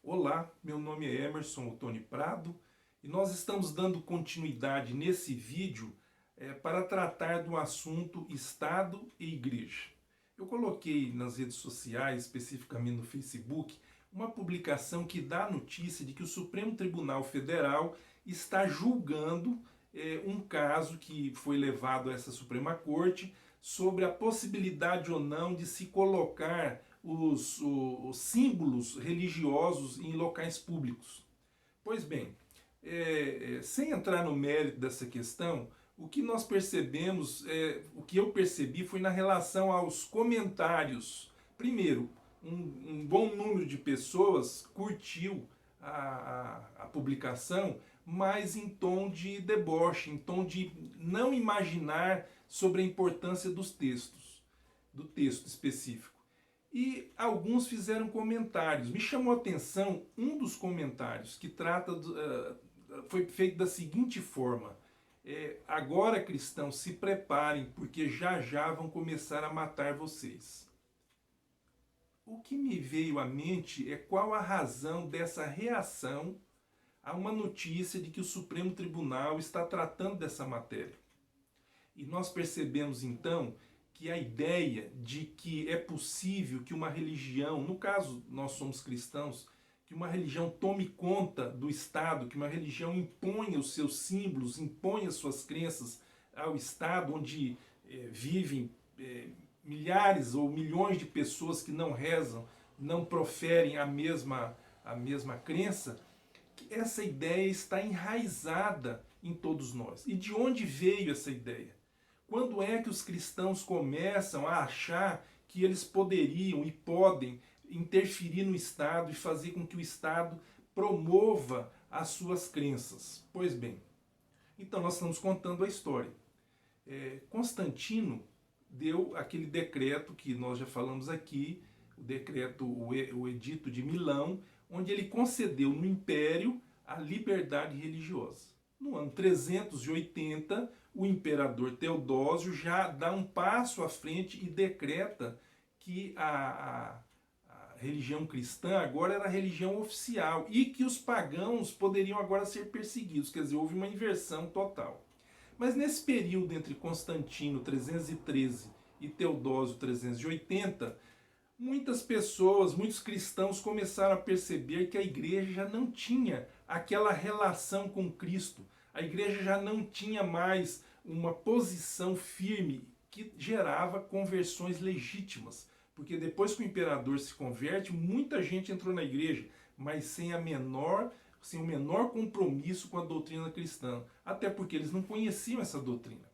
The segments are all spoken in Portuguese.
Olá, meu nome é Emerson Ottoni Prado e nós estamos dando continuidade nesse vídeo para tratar do assunto Estado e Igreja. Eu coloquei nas redes sociais, especificamente no Facebook, uma publicação que dá a notícia de que o Supremo Tribunal Federal está julgando um caso que foi levado a essa Suprema Corte sobre a possibilidade ou não de se colocar os símbolos religiosos em locais públicos. Pois bem, sem entrar no mérito dessa questão, o que nós percebemos, o que eu percebi foi na relação aos comentários. Primeiro, um bom número de pessoas curtiu a publicação, mas em tom de deboche, em tom de não imaginar sobre a importância dos textos, do texto específico. E alguns fizeram comentários. Me chamou a atenção um dos comentários que foi feito da seguinte forma: agora, cristãos, se preparem, porque já já vão começar a matar vocês. O que me veio à mente é qual a razão dessa reação a uma notícia de que o Supremo Tribunal está tratando dessa matéria. E nós percebemos então que a ideia de que é possível que uma religião, no caso nós somos cristãos, que uma religião tome conta do Estado, que uma religião imponha os seus símbolos, imponha as suas crenças ao Estado, onde vivem milhares ou milhões de pessoas que não rezam, não proferem a mesma crença, que essa ideia está enraizada em todos nós. E de onde veio essa ideia? Quando é que os cristãos começam a achar que eles poderiam e podem interferir no Estado e fazer com que o Estado promova as suas crenças? Pois bem, então nós estamos contando a história. Constantino deu aquele decreto que nós já falamos aqui, o Edito de Milão, onde ele concedeu no Império a liberdade religiosa. No ano 380, o imperador Teodósio já dá um passo à frente e decreta que a religião cristã agora era a religião oficial e que os pagãos poderiam agora ser perseguidos. Quer dizer, houve uma inversão total. Mas nesse período entre Constantino 313 e Teodósio 380, muitas pessoas, muitos cristãos começaram a perceber que a igreja já não tinha aquela relação com Cristo. A igreja já não tinha mais uma posição firme que gerava conversões legítimas. Porque depois que o imperador se converte, muita gente entrou na igreja, mas sem o menor compromisso com a doutrina cristã. Até porque eles não conheciam essa doutrina.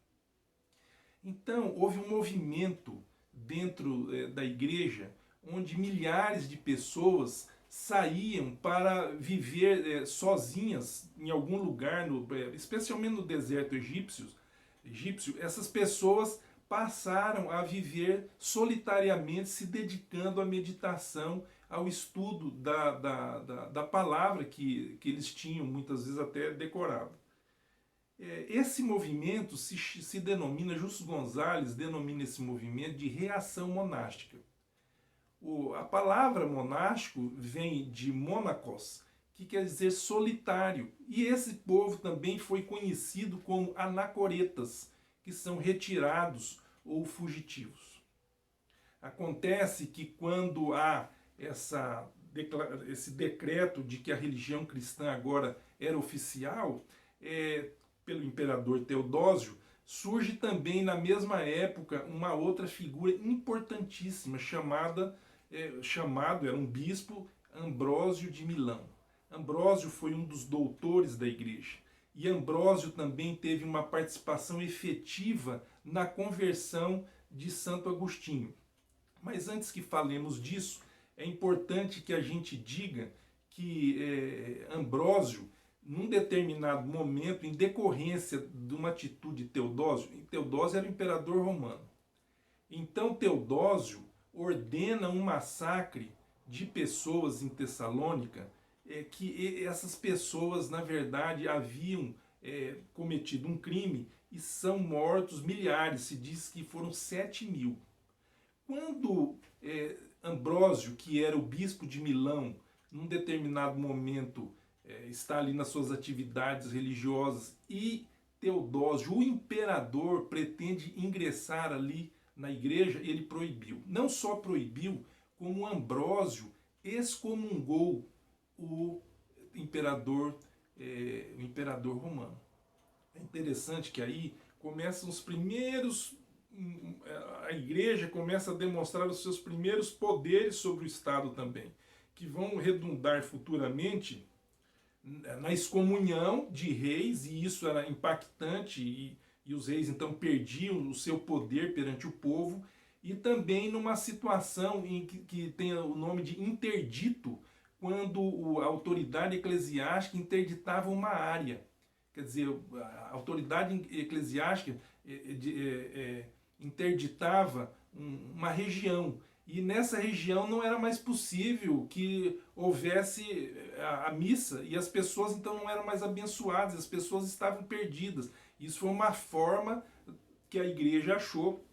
Então, houve um movimento dentro da igreja onde milhares de pessoas saíam para viver sozinhas em algum lugar, especialmente no deserto egípcio. Essas pessoas passaram a viver solitariamente, se dedicando à meditação, ao estudo da palavra que eles tinham, muitas vezes até decorado. Esse movimento se denomina, Justo Gonzalez denomina esse movimento de reação monástica. A palavra monástico vem de monacos, que quer dizer solitário. E esse povo também foi conhecido como anacoretas, que são retirados ou fugitivos. Acontece que quando há esse decreto de que a religião cristã agora era oficial, pelo imperador Teodósio, surge também na mesma época uma outra figura importantíssima era um bispo, Ambrósio de Milão. Ambrósio foi um dos doutores da igreja. E Ambrósio também teve uma participação efetiva na conversão de Santo Agostinho. Mas antes que falemos disso, é importante que a gente diga que Ambrósio, num determinado momento, em decorrência de uma atitude de Teodósio, Teodósio era o imperador romano. Então Teodósio ordena um massacre de pessoas em Tessalônica, que essas pessoas, na verdade, haviam cometido um crime e são mortos milhares, se diz que foram 7.000. Quando Ambrósio, que era o bispo de Milão, num determinado momento, está ali nas suas atividades religiosas e Teodósio, o imperador, pretende ingressar ali na igreja, ele proibiu. Não só proibiu, como Ambrósio excomungou o imperador, o imperador romano. É interessante que aí começam os primeiros, a igreja começa a demonstrar os seus primeiros poderes sobre o Estado também, que vão redundar futuramente na excomunhão de reis, e isso era impactante, e os reis então perdiam o seu poder perante o povo, e também numa situação em que tem o nome de interdito, quando a autoridade eclesiástica interditava uma área. Quer dizer, a autoridade eclesiástica interditava uma região. E nessa região não era mais possível que houvesse a missa, e as pessoas então não eram mais abençoadas, as pessoas estavam perdidas. Isso foi uma forma que a igreja achou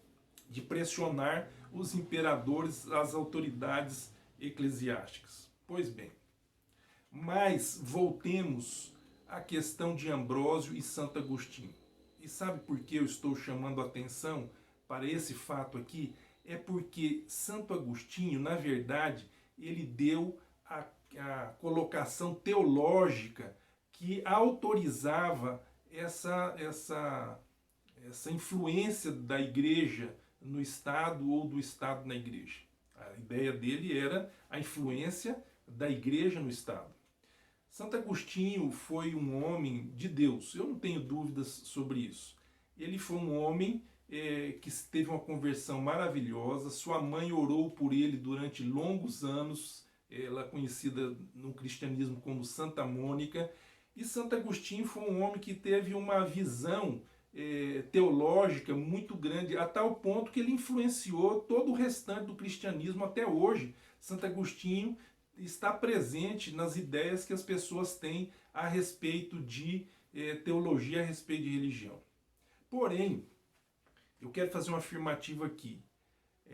de pressionar os imperadores, as autoridades eclesiásticas. Pois bem, mas voltemos à questão de Ambrósio e Santo Agostinho. E sabe por que eu estou chamando a atenção para esse fato aqui? É porque Santo Agostinho, na verdade, ele deu a colocação teológica que autorizava essa influência da igreja no Estado ou do Estado na igreja. A ideia dele era a influência da igreja no Estado. Santo Agostinho foi um homem de Deus, eu não tenho dúvidas sobre isso. Ele foi um homem que teve uma conversão maravilhosa, sua mãe orou por ele durante longos anos, ela é conhecida no cristianismo como Santa Mônica, e Santo Agostinho foi um homem que teve uma visão teológica muito grande, a tal ponto que ele influenciou todo o restante do cristianismo até hoje. Santo Agostinho está presente nas ideias que as pessoas têm a respeito de teologia, a respeito de religião. Porém, eu quero fazer uma afirmativa aqui.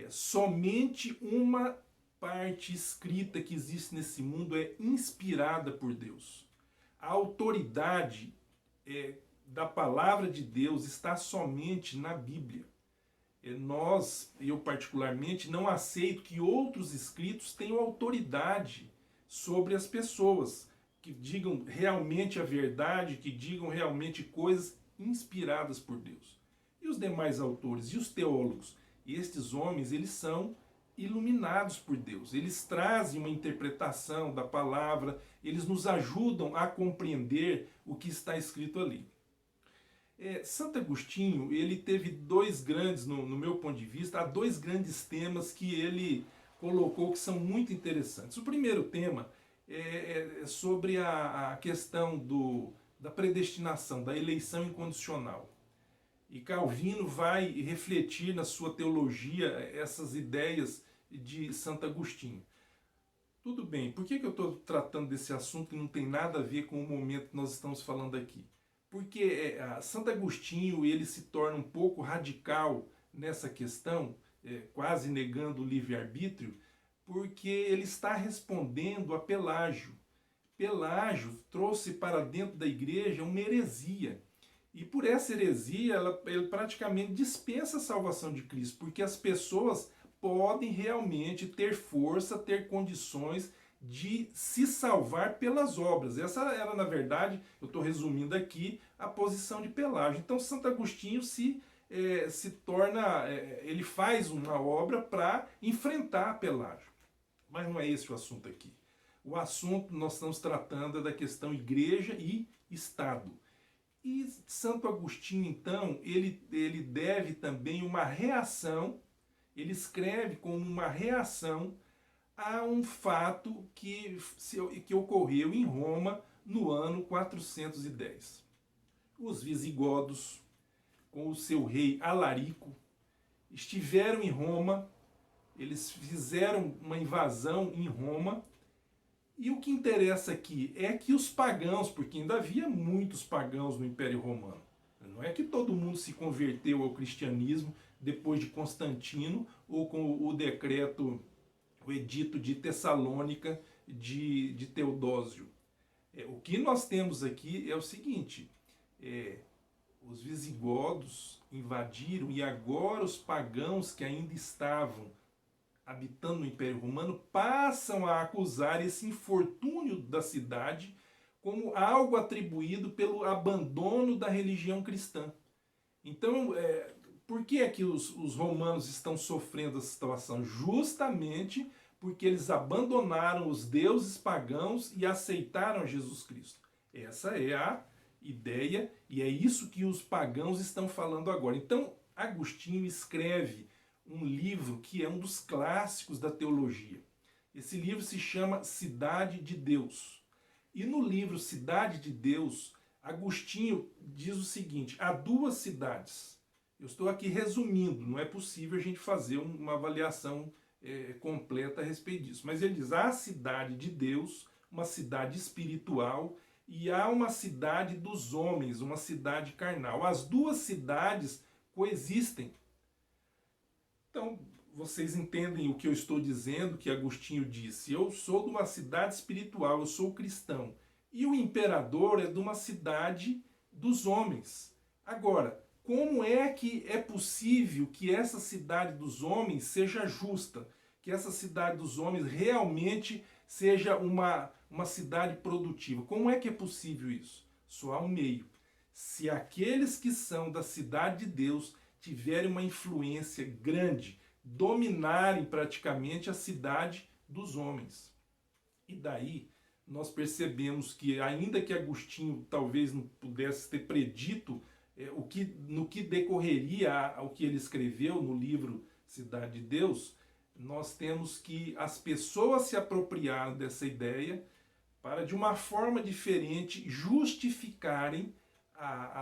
Somente uma parte escrita que existe nesse mundo é inspirada por Deus. A autoridade da palavra de Deus está somente na Bíblia. Eu particularmente, não aceito que outros escritos tenham autoridade sobre as pessoas, que digam realmente a verdade, que digam realmente coisas inspiradas por Deus. E os demais autores e os teólogos, estes homens, eles são iluminados por Deus. Eles trazem uma interpretação da palavra, eles nos ajudam a compreender o que está escrito ali. Santo Agostinho, ele teve dois grandes, no meu ponto de vista, há dois grandes temas que ele colocou que são muito interessantes. O primeiro tema é sobre a questão da predestinação, da eleição incondicional. E Calvino vai refletir na sua teologia essas ideias de Santo Agostinho. Tudo bem, por que eu estou tratando desse assunto que não tem nada a ver com o momento que nós estamos falando aqui? Porque Santo Agostinho ele se torna um pouco radical nessa questão, quase negando o livre-arbítrio, porque ele está respondendo a Pelágio. Pelágio trouxe para dentro da igreja uma heresia. E por essa heresia, ele praticamente dispensa a salvação de Cristo, porque as pessoas podem realmente ter força, ter condições de se salvar pelas obras. Essa era, na verdade, eu estou resumindo aqui, a posição de Pelágio. Então, Santo Agostinho se torna, ele faz uma obra para enfrentar Pelágio. Mas não é esse o assunto aqui. O assunto nós estamos tratando da questão igreja e Estado. E Santo Agostinho, então, ele deve também uma reação, ele escreve como uma reação a um fato que ocorreu em Roma no ano 410. Os visigodos, com o seu rei Alarico, estiveram em Roma, eles fizeram uma invasão em Roma. E o que interessa aqui é que os pagãos, porque ainda havia muitos pagãos no Império Romano, não é que todo mundo se converteu ao cristianismo depois de Constantino ou com o decreto, o edito de Tessalônica, de Teodósio. O que nós temos aqui é o seguinte, os visigodos invadiram e agora os pagãos que ainda estavam habitando no Império Romano passam a acusar esse infortúnio da cidade como algo atribuído pelo abandono da religião cristã. Então, por que é que os romanos estão sofrendo essa situação? Justamente porque eles abandonaram os deuses pagãos e aceitaram Jesus Cristo. Essa é a ideia e é isso que os pagãos estão falando agora. Então, Agostinho escreve um livro que é um dos clássicos da teologia. Esse livro se chama Cidade de Deus. E no livro Cidade de Deus, Agostinho diz o seguinte: há duas cidades. Eu estou aqui resumindo, não é possível a gente fazer uma avaliação completa a respeito disso. Mas ele diz: há a cidade de Deus, uma cidade espiritual, e há uma cidade dos homens, uma cidade carnal. As duas cidades coexistem. Então, vocês entendem o que eu estou dizendo, que Agostinho disse. Eu sou de uma cidade espiritual, eu sou cristão. E o imperador é de uma cidade dos homens. Agora, como é que é possível que essa cidade dos homens seja justa? Que essa cidade dos homens realmente seja uma cidade produtiva? Como é que é possível isso? Só há um meio. Se aqueles que são da cidade de Deus tiverem uma influência grande, dominarem praticamente a cidade dos homens. E daí nós percebemos que, ainda que Agostinho talvez não pudesse ter predito no que decorreria o que ele escreveu no livro Cidade de Deus, nós temos que as pessoas se apropriaram dessa ideia para, de uma forma diferente, justificarem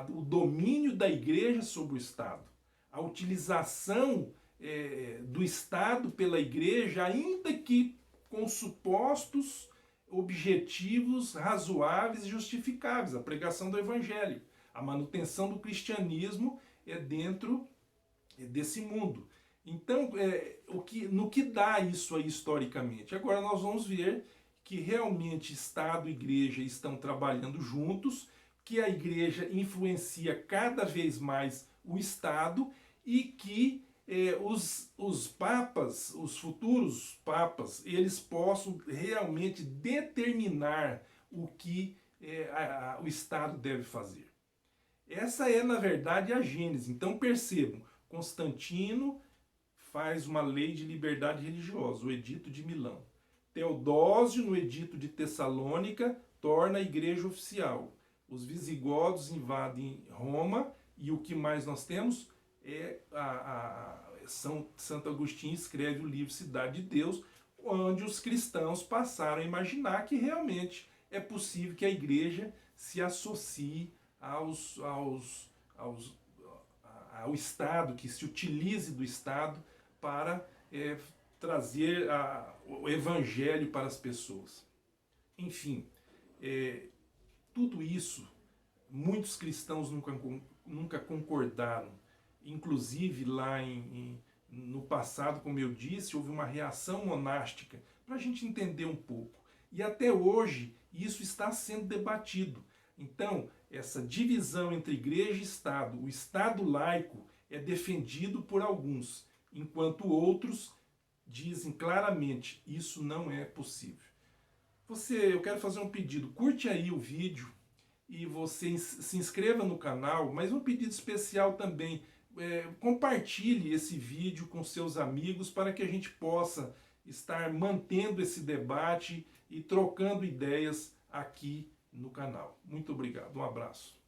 o domínio da igreja sobre o Estado. A utilização do Estado pela igreja, ainda que com supostos objetivos razoáveis e justificáveis, a pregação do evangelho, a manutenção do cristianismo dentro desse mundo. Então, no que dá isso aí historicamente? Agora nós vamos ver que realmente Estado e igreja estão trabalhando juntos, que a igreja influencia cada vez mais o Estado e que os papas, os futuros papas, eles possam realmente determinar o que o Estado deve fazer. Essa é, na verdade, a gênese. Então percebam, Constantino faz uma lei de liberdade religiosa, o Edito de Milão. Teodósio, no Edito de Tessalônica, torna a igreja oficial. Os visigodos invadem Roma e o que mais nós temos? Santo Agostinho escreve o livro Cidade de Deus, onde os cristãos passaram a imaginar que realmente é possível que a igreja se associe ao Estado, que se utilize do Estado para trazer o evangelho para as pessoas. Enfim, tudo isso, muitos cristãos nunca concordaram. Inclusive, lá no passado, como eu disse, houve uma reação monástica, para a gente entender um pouco. E até hoje, isso está sendo debatido. Então, essa divisão entre igreja e Estado, o Estado laico, é defendido por alguns, enquanto outros dizem claramente, isso não é possível. Eu quero fazer um pedido, curte aí o vídeo e você se inscreva no canal, mas um pedido especial também, compartilhe esse vídeo com seus amigos para que a gente possa estar mantendo esse debate e trocando ideias aqui no canal. Muito obrigado, um abraço.